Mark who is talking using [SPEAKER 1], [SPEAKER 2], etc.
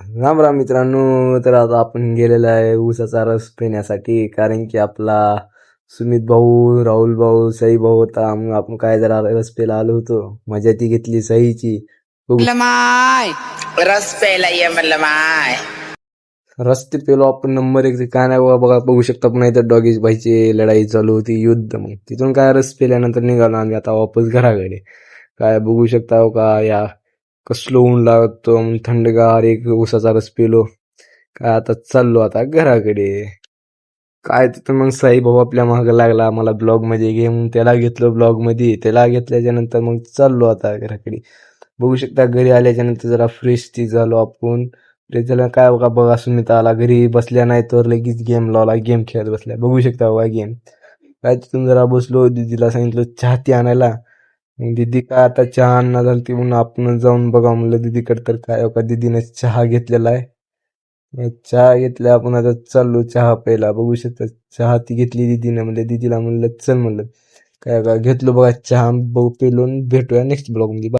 [SPEAKER 1] राम राम मित्रांनो. तर आता आपण गेलेलो आहे ऊसाचा रस पिण्यासाठी, कारण की आपला सुमित भाऊ, राहुल भाऊ, सई भाऊ होता. मग आपण काय जरा रस प्यायला आलो होतो. मजा ती घेतली सईची. बघू
[SPEAKER 2] म्हणलं माय रस प्यायला ये म्हणलं माय.
[SPEAKER 1] रस्ते पेलो आपण नंबर 1. काय नाही बघा बघा बघू शकता. पण इथं डॉगीज भाईची लढाई चालू होती, युद्ध. मग तिथून काय रस पेल्यानंतर निघालो आम्ही आता वापस घराकडे. काय बघू शकता हो का, या कसलो ऊन लागतो. मग थंडगार एक ऊसाचा रस पेलो. काय आता चाललो आता घराकडे. काय तिथं मग साई भाऊ आपल्या मागं लागला, मला ब्लॉग मध्ये घे म्हणून त्याला घेतलं ब्लॉग मध्ये. त्याला घेतल्याच्या नंतर मग चाललो आता घराकडे. बघू शकता घरी आल्याच्या नंतर जरा फ्रेश ती झालो आपण. फ्रेश झालं काय बघा बघा, सुमित आला घरी. बसल्या नाही तर लगेच गेम लावला, गेम खेळत बसल्या. बघू शकता बघा गेम. काय तिथून जरा बसलो, दीदीला सांगितलं चहा ती आणायला. मग दीदी काय आता चहा आणणार झाली ती, म्हणून आपण जाऊन बघा म्हणलं दीदीकडे. तर काय बघा दीदीने चहा घेतलेला आहे. मग चहा घेतला, आपण आता चाललो चहा प्यायला. बघू शकता चहा ती घेतली दीदीने. म्हणलं दीदीला म्हणलं चल म्हणलं. काय का घेतलो बघा चहा. बघू पेलो. भेटूया नेक्स्ट ब्लॉग मध्ये.